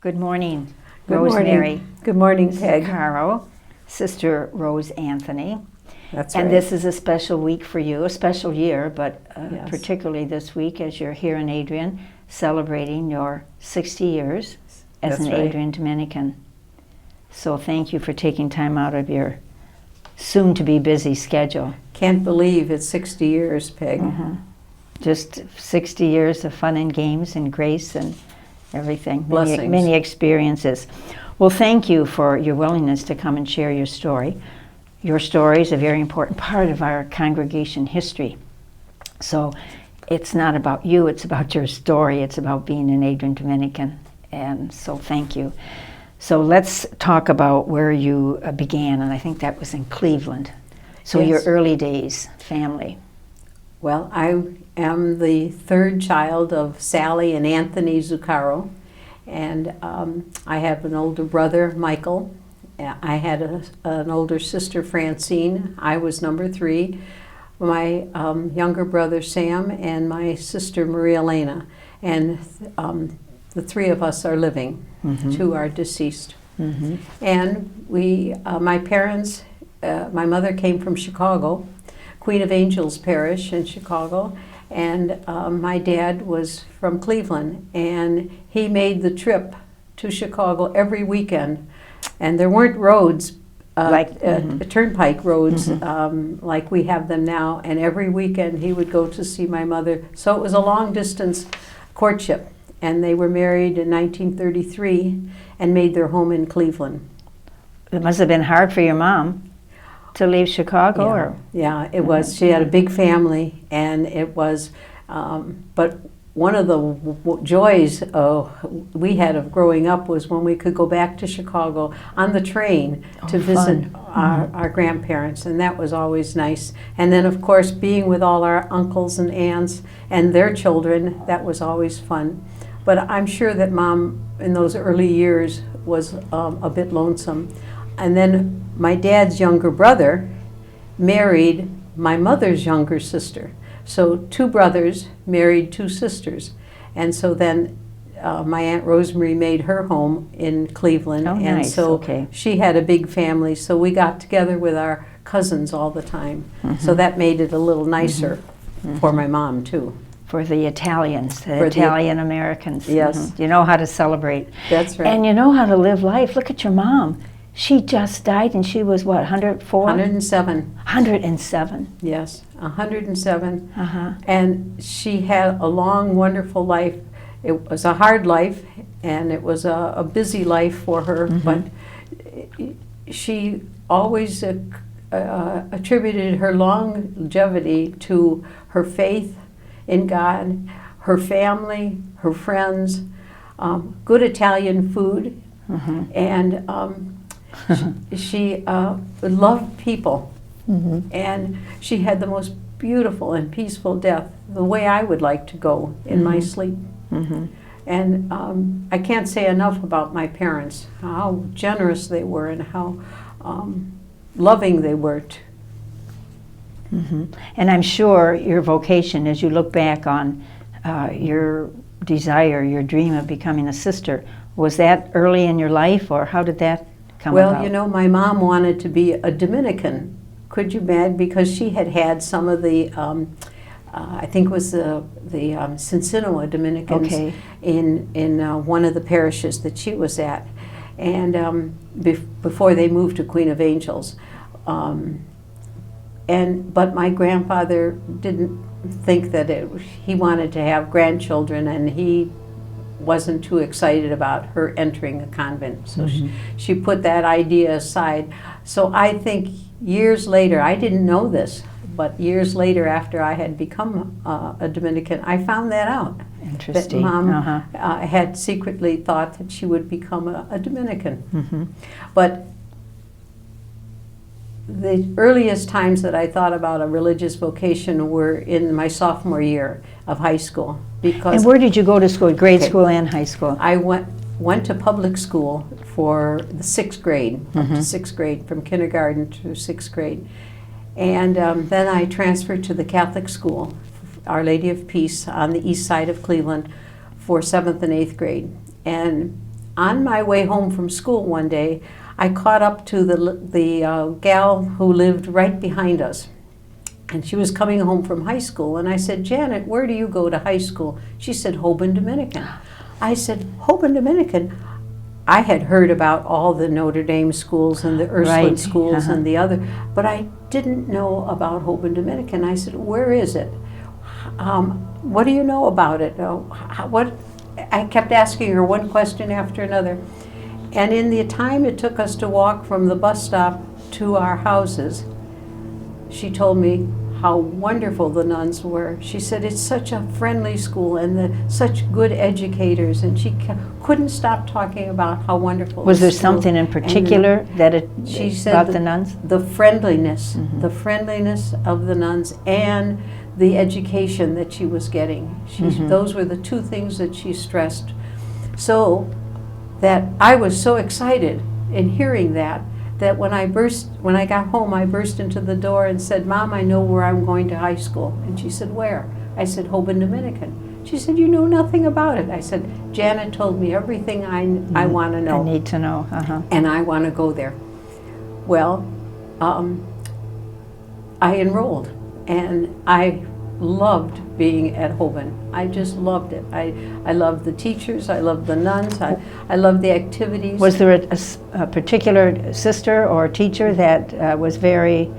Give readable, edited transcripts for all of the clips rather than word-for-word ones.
Good morning, Good Rosemary morning. Good morning, Peg. Zuccaro, Sister Rose Anthony. That's And right. this is a special week for you, a special year, but Yes. particularly this week as you're here in Adrian celebrating your 60 years as That's an right. Adrian Dominican. So thank you for taking time out of your soon-to-be busy schedule. Can't believe it's 60 years, Peg. Just 60 years of fun and games and grace and everything. Blessings. Many experiences. Well, thank you for your willingness to come and share your story. Your story is a very important part of our congregation history. So it's not about you, it's about your story. It's about being an Adrian Dominican. And so thank you. So let's talk about where you began, and I think that was in Cleveland. So Yes. your early days, family. Well, I am the third child of Sally and Anthony Zuccaro, and I have an older brother, Michael. I had an older sister, Francine. I was number 3. My younger brother, Sam, and my sister, Maria Elena. And the 3 of us are living. 2 are deceased. And my parents, my mother came from Chicago, Queen of Angels Parish in Chicago, and my dad was from Cleveland, and he made the trip to Chicago every weekend. And there weren't roads, turnpike roads, like we have them now, and every weekend he would go to see my mother. So it was a long distance courtship, and they were married in 1933 and made their home in Cleveland. It must have been hard for your mom to leave Chicago, or Yeah, it was. She had a big family, and it was, but one of the joys we had of growing up was when we could go back to Chicago on the train to visit our grandparents, and that was always nice. And then, of course, being with all our uncles and aunts and their children, that was always fun. But I'm sure that Mom, in those early years, was a bit lonesome. And then my dad's younger brother married my mother's younger sister. So 2 brothers married 2 sisters. And so then my Aunt Rosemary made her home in Cleveland. Oh, and nice. so Okay. she had a big family, so we got together with our cousins all the time. So that made it a little nicer for my mom, too. for the Italians, the For the- Italian Americans. Yes. You know how to celebrate. That's right. And you know how to live life. Look at your mom. She just died, and she was, what, 104? 107. 107. Yes, 107. Uh-huh. And she had a long, wonderful life. It was a hard life, and it was a busy life for her, but she always attributed her longevity to her faith in God, her family, her friends, good Italian food, and she loved people. And she had the most beautiful and peaceful death, the way I would like to go in my sleep. And I can't say enough about my parents, how generous they were and how loving they were. And I'm sure your vocation, as you look back on your desire, your dream of becoming a sister, was that early in your life, or how did that come about? Well, you know, my mom wanted to be a Dominican. Could you imagine? Because she had had some of the, I think it was the Cincinnati Dominicans in one of the parishes that she was at, and before they moved to Queen of Angels. But my grandfather didn't think that he wanted to have grandchildren, and he wasn't too excited about her entering a convent. So she put that idea aside. So I think years later, I didn't know this, but years later after I had become a Dominican, I found that out. Interesting. That Mom had secretly thought that she would become a Dominican. But the earliest times that I thought about a religious vocation were in my sophomore year of high school. Because And where did you go to school, grade school and high school? I went to public school for the 6th grade, up to 6th grade, from kindergarten to 6th grade. And then I transferred to the Catholic school, Our Lady of Peace, on the east side of Cleveland for 7th and 8th grade. And on my way home from school one day, I caught up to the gal who lived right behind us. And she was coming home from high school. And I said, Janet, where do you go to high school? She said, Hoban Dominican. I said, Hoban Dominican? I had heard about all the Notre Dame schools and the Ursuline schools and the other, but I didn't know about Hoban Dominican. I said, where is it? What do you know about it? What? I kept asking her one question after another. And in the time it took us to walk from the bus stop to our houses, she told me how wonderful the nuns were. She said it's such a friendly school and such good educators, and she couldn't stop talking about how wonderful. Was there something in particular she said about the nuns? The friendliness, the friendliness of the nuns, and the education that she was getting. Those were the two things that she stressed. So that I was so excited in hearing that when I got home, I burst into the door and said, Mom, I know where I'm going to high school. And she said, where? I said, Hoban Dominican. She said, you know nothing about it. I said, Janet told me everything I want to know. I need to know. And I want to go there. Well, I enrolled, and I loved being at Hoban. I just loved it. I loved the teachers, I loved the nuns, I loved the activities. Was there a particular sister or teacher that was very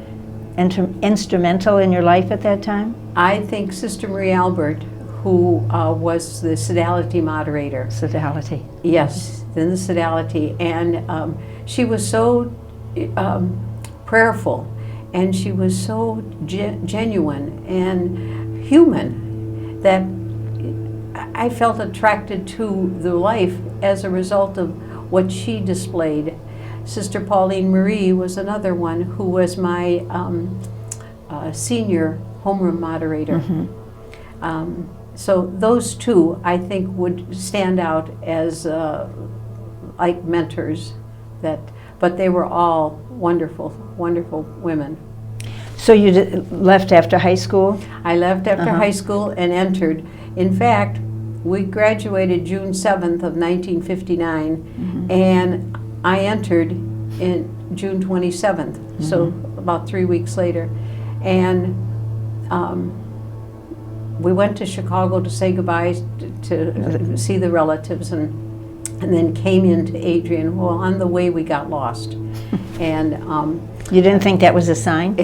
instrumental in your life at that time? I think Sister Marie Albert, who was the Sodality moderator. Sodality. Yes, in the Sodality. And she was so prayerful, and she was so genuine and human that I felt attracted to the life as a result of what she displayed. Sister Pauline Marie was another one who was my senior homeroom moderator. So those two, I think, would stand out as like mentors. But they were all wonderful, wonderful women. So you left after high school? I left after high school and entered. In fact, we graduated June 7th of 1959, and I entered in June 27th, so about 3 weeks later. And we went to Chicago to say goodbye, to see the relatives, and then came into Adrian. Well, on the way we got lost. And you didn't think that was a sign?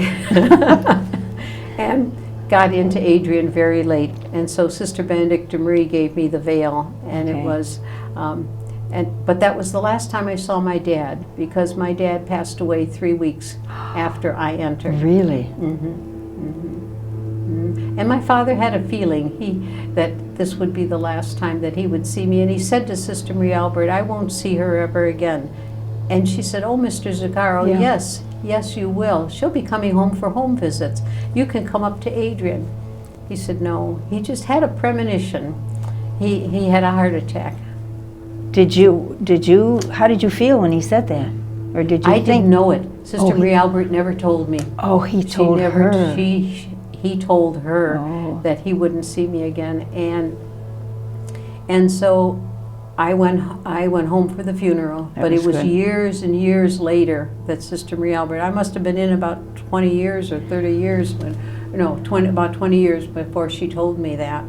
And got into Adrian very late. And so Sister Benedicta Marie gave me the veil, and it was, but that was the last time I saw my dad, because my dad passed away 3 weeks after I entered. Really? And my father had a feeling that this would be the last time that he would see me. And he said to Sister Marie Albert, I won't see her ever again. And she said, oh, Mr. Zuccaro, yes, you will. She'll be coming home for home visits. You can come up to Adrian. He said, no, he just had a premonition. He had a heart attack. How did you feel when he said that? Or did you I didn't know it. Sister Marie Albert never told me. Oh, he told her. He told her that he wouldn't see me again, and so I went home for the funeral. But it was years and years later that Sister Marie Albert. I must have been in about 20 years or 30 years about 20 years before she told me that.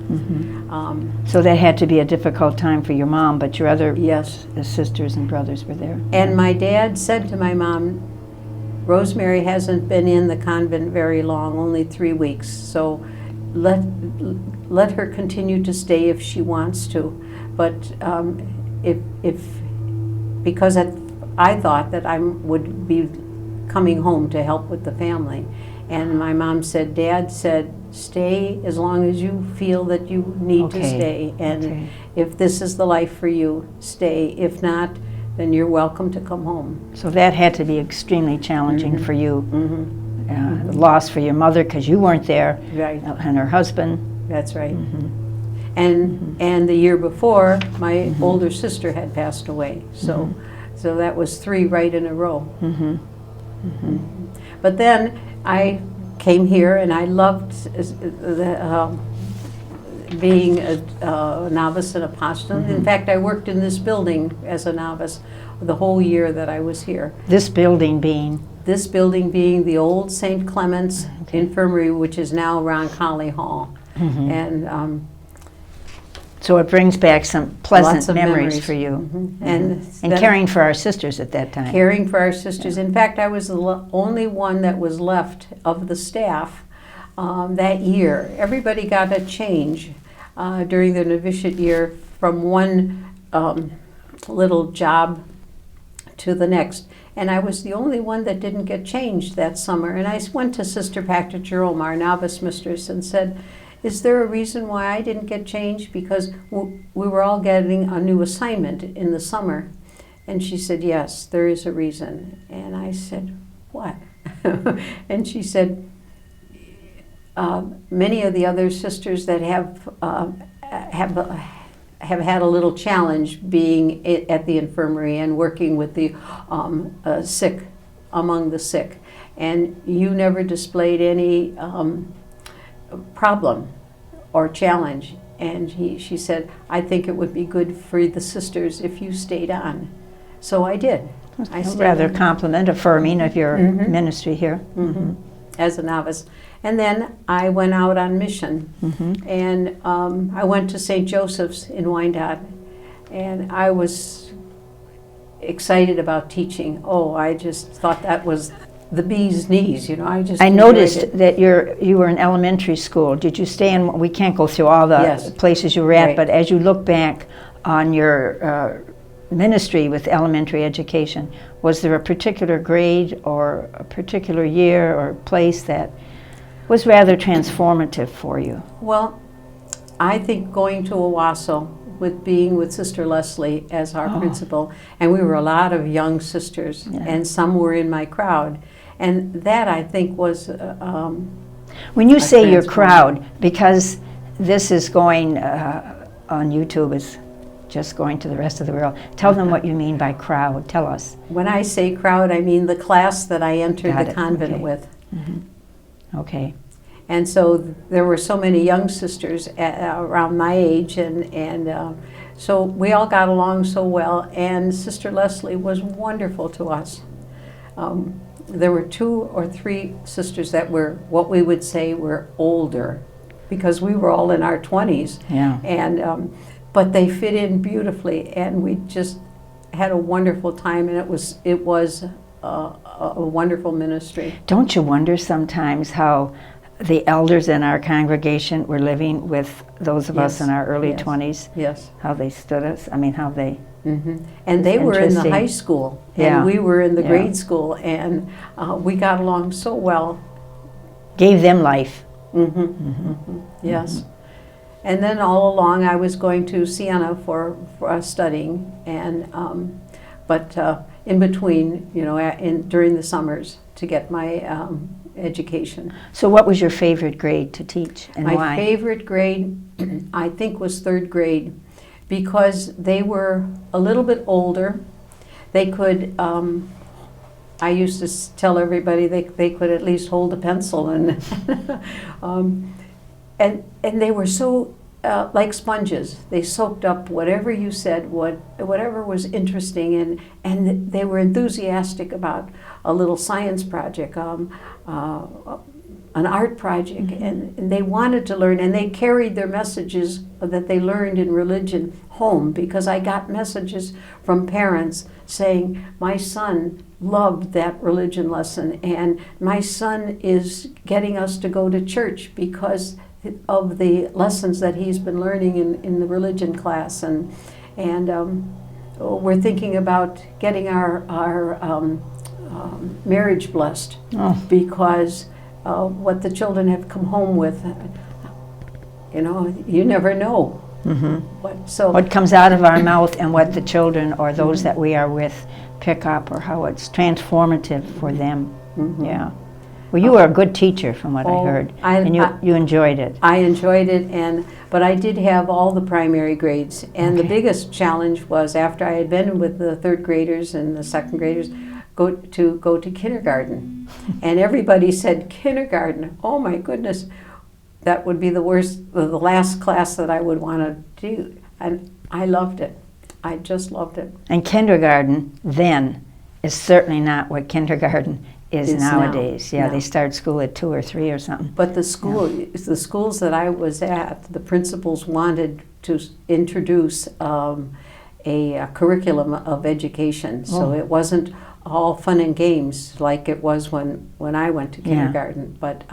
So that had to be a difficult time for your mom, but your other sisters and brothers were there. And my dad said to my mom, Rosemary hasn't been in the convent very long, only 3 weeks, so let her continue to stay if she wants to. But because I thought that I would be coming home to help with the family. And my mom said, Dad said, stay as long as you feel that you need to stay. And if this is the life for you, stay. If not, then you're welcome to come home. So that had to be extremely challenging for you. The loss for your mother, because you weren't there, and her husband. That's right. And the year before, my older sister had passed away. So that was 3 right in a row. But then I came here, and I loved being a novice and a postulant. In fact, I worked in this building as a novice the whole year that I was here. This building being? This building being the old St. Clement's Infirmary, which is now Roncalli Hall. And so it brings back some lots pleasant of memories for you. And And caring for our sisters at that time. caring for our sisters. In fact, I was the only one that was left of the staff that year. Everybody got a change during the novitiate year from one little job to the next. And I was the only one that didn't get changed that summer. And I went to Sister Pacta Jerome, our novice mistress, and said, is there a reason why I didn't get changed? Because we were all getting a new assignment in the summer. And she said, yes, there is a reason. And I said, what? And she said, many of the other sisters that have had a little challenge being at the infirmary and working with the sick, among the sick. And you never displayed any problem or challenge. And she said, I think it would be good for the sisters if you stayed on. So I did. I stayed Rather on. compliment, affirming of your ministry here. As a novice. And then I went out on mission. And I went to St. Joseph's in Wyandotte. And I was excited about teaching. Oh, I just thought that was the bee's knees, you know. I noticed that you were in elementary school. Did you stay in, we can't go through all the places you were at, but as you look back on your ministry with elementary education, was there a particular grade or a particular year or place that was rather transformative for you? Well, I think going to Owasso, with being with Sister Leslie as our principal, and we were a lot of young sisters, and some were in my crowd, and that I think was when you say your crowd, because this is going on YouTube, is just going to the rest of the world. Tell them what you mean by crowd. Tell us. When I say crowd, I mean the class that I entered the convent with. Okay. And so there were so many young sisters around my age, and so we all got along so well, and Sister Leslie was wonderful to us. There were 2 or 3 sisters that were what we would say were older, because we were all in our 20s. And but they fit in beautifully, and we just had a wonderful time, and it was a wonderful ministry. Don't you wonder sometimes how the elders in our congregation were living with those of us in our early 20s? Yes. How they stood us, I mean, how they... And they were in the high school, and we were in the grade school, and we got along so well. Gave them life. Yes. And then all along I was going to Siena for studying, and but in between, you know, during the summers to get my education. So what was your favorite grade to teach, and why? My favorite grade, I think, was 3rd grade, because they were a little bit older. They could, I used to tell everybody they could at least hold a pencil, and and they were so like sponges. They soaked up whatever you said, whatever was interesting, and they were enthusiastic about a little science project, an art project, and they wanted to learn, and they carried their messages that they learned in religion home, because I got messages from parents saying, my son loved that religion lesson, and my son is getting us to go to church because of the lessons that he's been learning in the religion class, and we're thinking about getting our marriage blessed, because what the children have come home with, you know, you never know. What comes out of our mouth and what the children or those that we are with pick up, or how it's transformative for them. Yeah. Well, you were a good teacher, from what I heard, and you enjoyed it. I enjoyed it, but I did have all the primary grades, and the biggest challenge was, after I had been with the 3rd graders and the 2nd graders, go to kindergarten. And everybody said, kindergarten, oh my goodness. that would be the last class that I would want to do. And I loved it. I just loved it. And kindergarten then is certainly not what kindergarten is nowadays. Now. Yeah, No. They start school at 2 or 3 or something. But the schools that I was at, the principals wanted to introduce a curriculum of education. So it wasn't all fun and games like it was when I went to kindergarten. But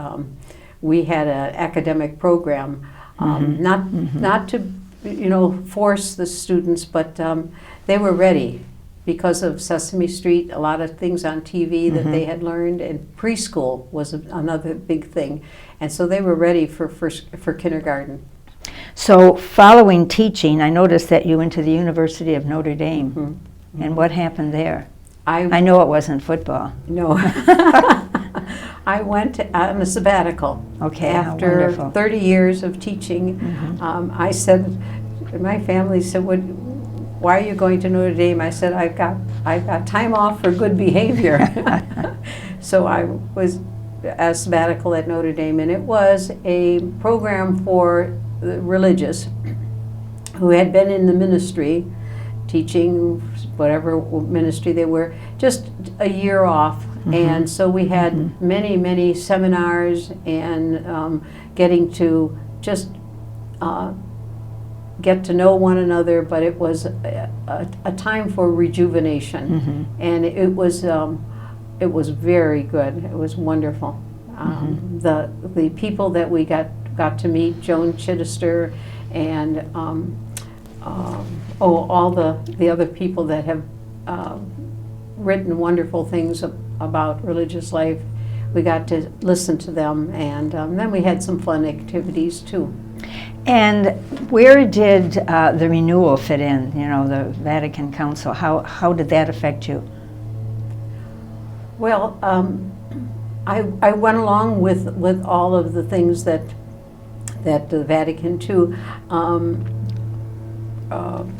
we had an academic program, not to force the students, but they were ready because of Sesame Street, a lot of things on TV that they had learned, and preschool was another big thing. And so they were ready for kindergarten. So following teaching, I noticed that you went to the University of Notre Dame. And what happened there? I know it wasn't football. No. I went on a sabbatical. Okay, after wonderful. 30 years of teaching. I said, my family said, why are you going to Notre Dame? I said, I've got time off for good behavior. So I was a sabbatical at Notre Dame, and it was a program for the religious who had been in the ministry, teaching whatever ministry they were, just a year off. And so we had many seminars and getting to just get to know one another, but it was a time for rejuvenation. And it was very good. It was wonderful. The people that we got to meet, Joan Chittister, and all the other people that have written wonderful things about religious life. We got to listen to them, and then we had some fun activities too. And where did the renewal fit in? The Vatican Council. How did that affect you? Well, I went along with all of the things that the Vatican II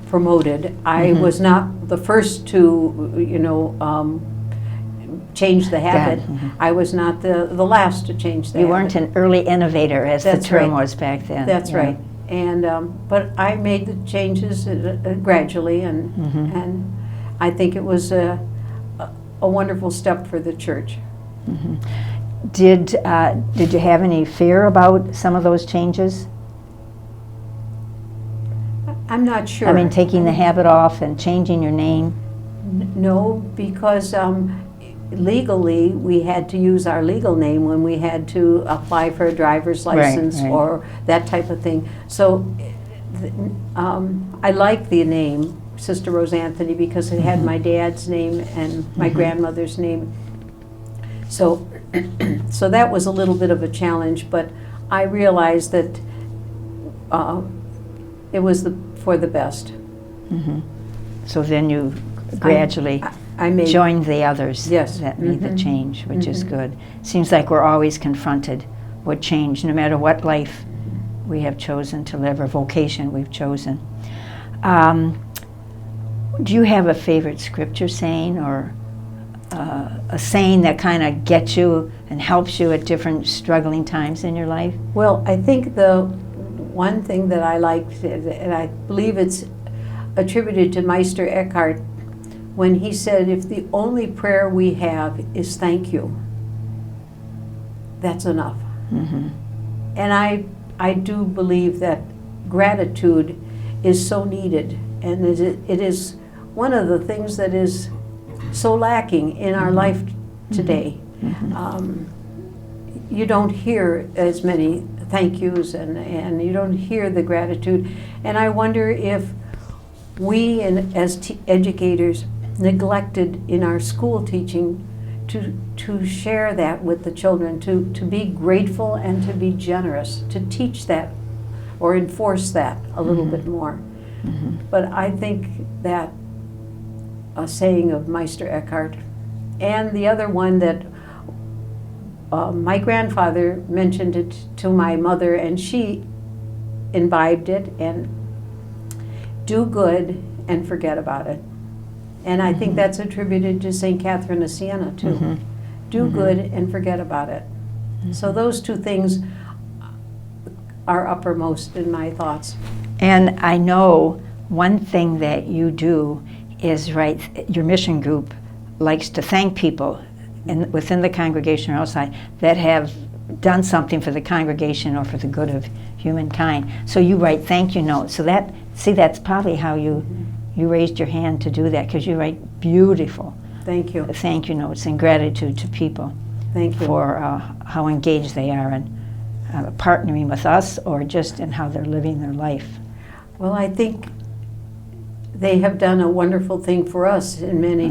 promoted. I was not the first to, change the habit. I was not the last to change the habit. You weren't an early innovator, as the term was back then. That's right. And but I made the changes gradually, and I think it was a wonderful step for the church. Did you have any fear about some of those changes? I'm not sure. I mean, taking the habit off and changing your name? No, because legally we had to use our legal name when we had to apply for a driver's license or that type of thing. So I like the name Sister Rose Anthony because it had my dad's name and my grandmother's name. So so that was a little bit of a challenge, but I realized that it was for the best. So then you gradually joined the others that made the change, which is good. Seems like we're always confronted with change, no matter what life we have chosen to live or vocation we've chosen. Do you have a favorite scripture saying or a saying that kind of gets you and helps you at different struggling times in your life? Well, I think the one thing that I liked, and I believe it's attributed to Meister Eckhart, when he said, if the only prayer we have is thank you, that's enough. And I do believe that gratitude is so needed, and it is one of the things that is so lacking in our life today. You don't hear as many thank yous, and you don't hear the gratitude. And I wonder if we, as educators, neglected in our school teaching to share that with the children, to be grateful and to be generous, to teach that or enforce that a little bit more. But I think that a saying of Meister Eckhart, and the other one that my grandfather mentioned it to my mother, and she imbibed it, and do good and forget about it. And I think that's attributed to St. Catherine of Siena too. Do good and forget about it. So those two things, are uppermost in my thoughts. And I know one thing that you do is, right, your mission group likes to thank people within the congregation or outside that have done something for the congregation or for the good of humankind. So you write thank you notes. So that's probably how you raised your hand to do that, because you write beautiful Thank you. thank you notes and gratitude to people. Thank you. For how engaged they are in partnering with us, or just in how they're living their life. Well, I think they have done a wonderful thing for us in many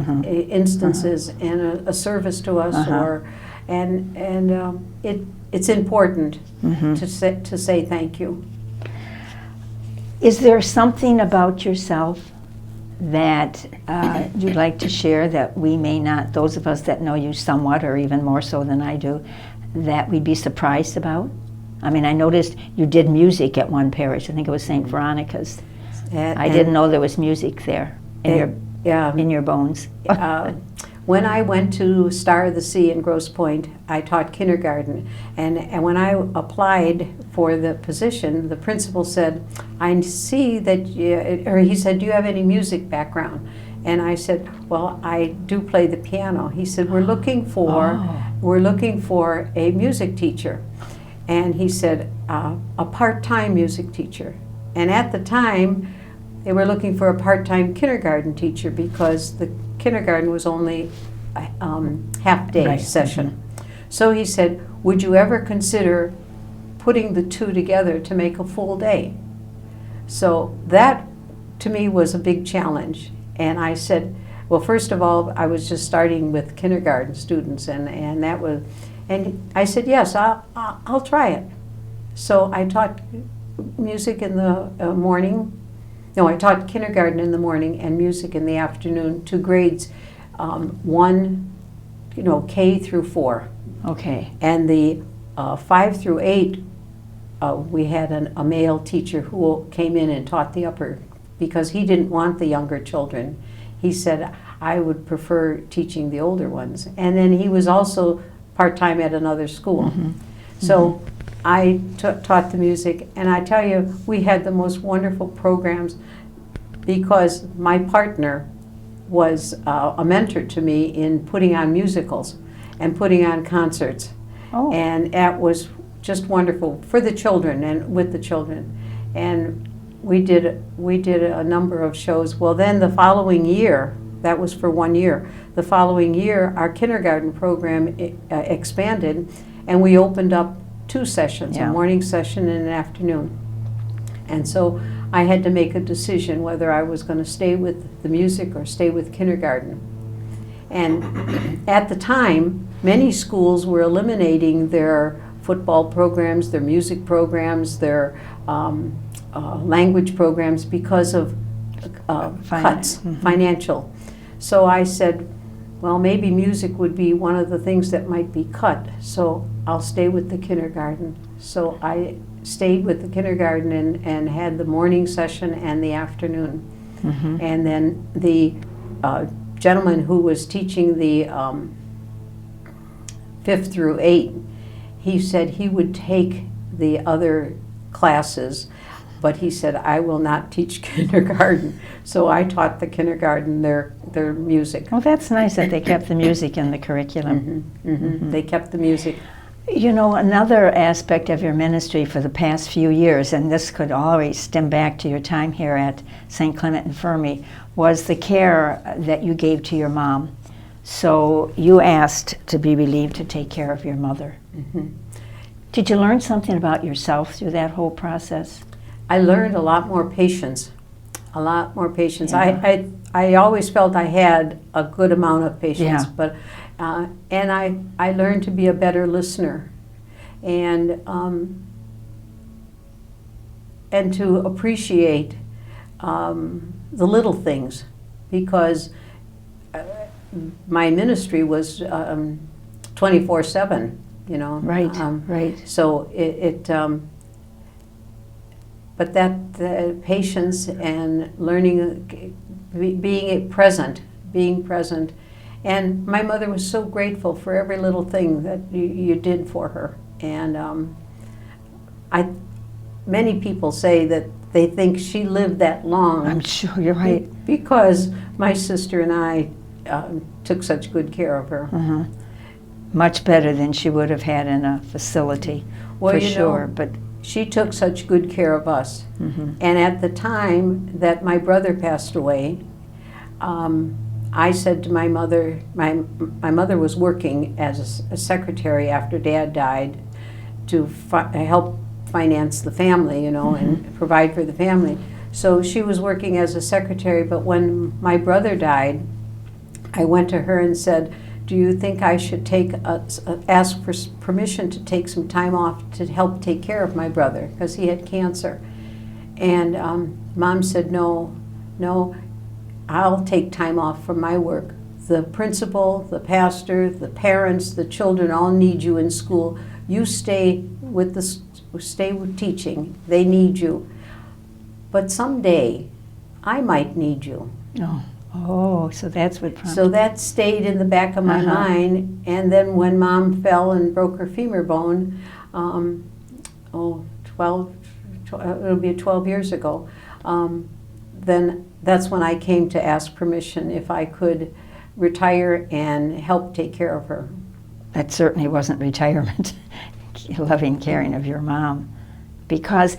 instances, and a service to us, it's important to say thank you. Is there something about yourself that you'd like to share that we may not, those of us that know you somewhat or even more so than I do, that we'd be surprised about? I mean, I noticed you did music at one parish. I think it was St. Veronica's. I didn't know there was music there in your bones. When I went to Star of the Sea in Grosse Pointe, I taught kindergarten. And when I applied for the position, the principal said, I see that, he said, do you have any music background? And I said, well, I do play the piano. He said, we're looking for a music teacher. And he said, a part-time music teacher. And at the time, they were looking for a part-time kindergarten teacher, because the kindergarten was only a half-day session. So he said, would you ever consider putting the two together to make a full day? So that, to me, was a big challenge. And I said, well, first of all, I was just starting with kindergarten students, and that was, and I said, yes, I'll try it. So I taught music in the morning. No, I taught kindergarten in the morning and music in the afternoon to grades 1, K through 4. Okay. And the 5 through 8, we had a male teacher who came in and taught the upper, because he didn't want the younger children. He said, I would prefer teaching the older ones. And then he was also part-time at another school. So I taught the music, and I tell you, we had the most wonderful programs, because my partner was a mentor to me in putting on musicals and putting on concerts. Oh. And that was just wonderful for the children and with the children. And we did a number of shows. Well, then the following year, that was for 1 year, the following year our kindergarten program expanded, and we opened up 2 sessions, a morning session and an afternoon. And so I had to make a decision whether I was going to stay with the music or stay with kindergarten. And at the time, many schools were eliminating their football programs, their music programs, their language programs because of cuts, financial. So I said, well, maybe music would be one of the things that might be cut, so I'll stay with the kindergarten. So I stayed with the kindergarten and had the morning session and the afternoon. And then the gentleman who was teaching the 5th through 8, he said he would take the other classes, but he said, I will not teach kindergarten. So I taught the kindergarten their music. Well, that's nice that they kept the music in the curriculum. They kept the music. You know, another aspect of your ministry for the past few years, and this could always stem back to your time here at St. Clement Infirmary, was the care that you gave to your mom. So you asked to be relieved to take care of your mother. Did you learn something about yourself through that whole process? I learned a lot more patience. A lot more patience. I always felt I had a good amount of patience, but and I learned to be a better listener, and to appreciate the little things, because my ministry was 24/7. Right. So but that patience and learning, being present. And my mother was so grateful for every little thing that you did for her. And many people say that they think she lived that long. I'm sure you're right. Because my sister and I took such good care of her. Much better than she would have had in a facility, Well, for you sure. know, But she took such good care of us. And at the time that my brother passed away, I said to my mother, my mother was working as a secretary after Dad died to help finance the family, you know, and provide for the family. So she was working as a secretary, but when my brother died, I went to her and said, do you think I should ask for permission to take some time off to help take care of my brother, because he had cancer? And Mom said, no, I'll take time off from my work. The principal, the pastor, the parents, the children all need you in school. You stay with teaching. They need you. But someday, I might need you. Oh, so that's what prompted. So that stayed in the back of my mind. And then when Mom fell and broke her femur bone, it'll be 12 years ago, then that's when I came to ask permission if I could retire and help take care of her. That certainly wasn't retirement, loving, caring of your mom. Because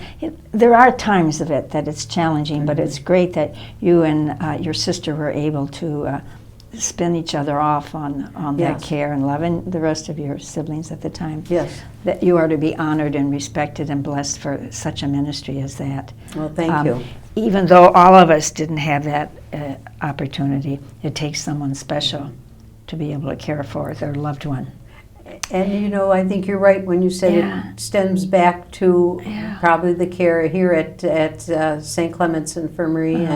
there are times of it that it's challenging, but it's great that you and your sister were able to spin each other off on that care and love, and the rest of your siblings at the time. Yes. That you are to be honored and respected and blessed for such a ministry as that. Well, thank you. Even though all of us didn't have that opportunity, it takes someone special to be able to care for their loved one. And you know, I think you're right when you said it stems back to probably the care here at St. Clement's Infirmary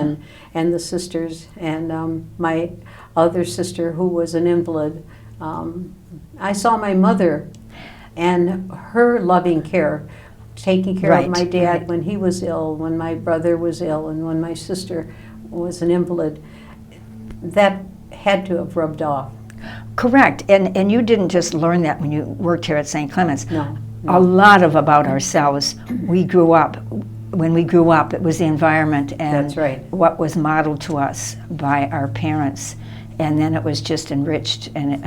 and the sisters, and my other sister who was an invalid. I saw my mother and her loving care, taking care of my dad when he was ill, when my brother was ill, and when my sister was an invalid. That had to have rubbed off. Correct, and you didn't just learn that when you worked here at St. Clement's. No. A lot about ourselves, we grew up, when we grew up, it was the environment and what was modeled to us by our parents, and then it was just enriched and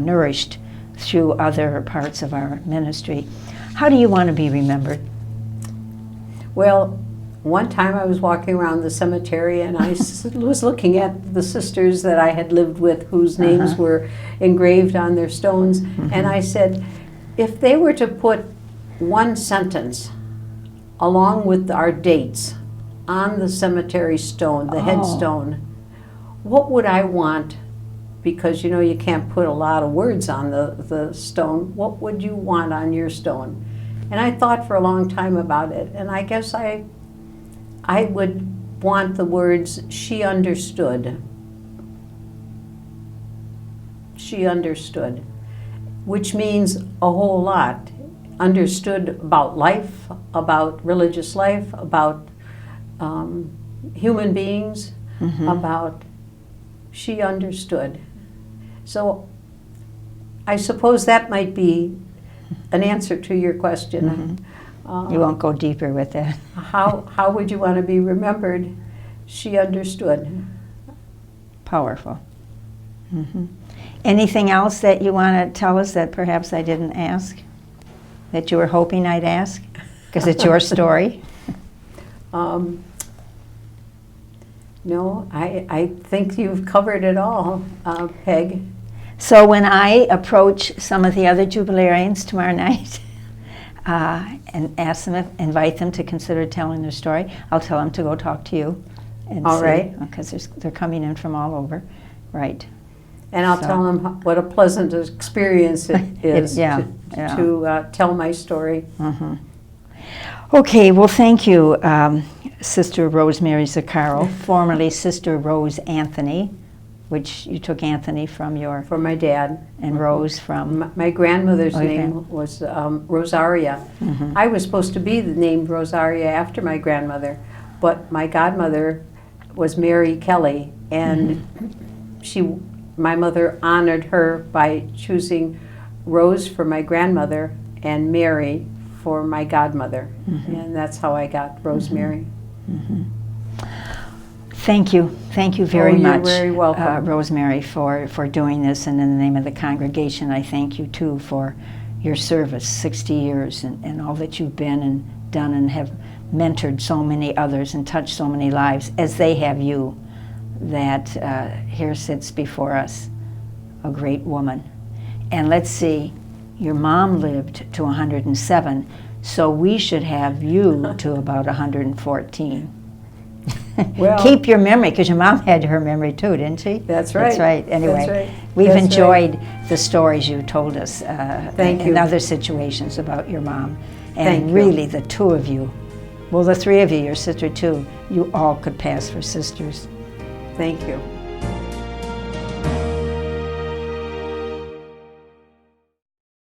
nourished through other parts of our ministry. How do you want to be remembered? Well, one time I was walking around the cemetery and I was looking at the sisters that I had lived with, whose names were engraved on their stones, and I said, if they were to put one sentence along with our dates on the cemetery stone, the headstone, what would I want? Because you know you can't put a lot of words on the stone. What would you want on your stone? And I thought for a long time about it, and I guess I would want the words, she understood. She understood, which means a whole lot. Understood about life, about religious life, about human beings, about she understood. So I suppose that might be an answer to your question. You won't go deeper with that. How would you want to be remembered? She understood. Powerful. Anything else that you want to tell us that perhaps I didn't ask, that you were hoping I'd ask? Because it's your story. No, I think you've covered it all, Peg. So when I approach some of the other jubilarians tomorrow night and ask them, invite them to consider telling their story, I'll tell them to go talk to you. And all right. Because they're coming in from all over. Right. And I'll tell them what a pleasant experience it is to tell my story. Okay, well, thank you, Sister Rosemary Zuccaro, formerly Sister Rose Anthony, which you took Anthony from my dad. And Rose from? My grandmother's name was Rosaria. I was supposed to be named Rosaria after my grandmother, but my godmother was Mary Kelly, and my mother honored her by choosing Rose for my grandmother and Mary for my godmother, and that's how I got Rosemary. Thank you very much. You're very welcome. Rosemary, for doing this, and in the name of the congregation, I thank you too for your service, 60 years, and all that you've been and done, and have mentored so many others and touched so many lives, as they have you, that here sits before us a great woman. And let's see, your mom lived to 107, so we should have you to about 114. Well, keep your memory, because your mom had her memory too, didn't she? That's right. That's right. Anyway, That's right. we've That's enjoyed the stories you told us Thank in you. other situations about your mom. And Thank you. really, the two of you, well, the three of you, your sister too, you all could pass for sisters. Thank you.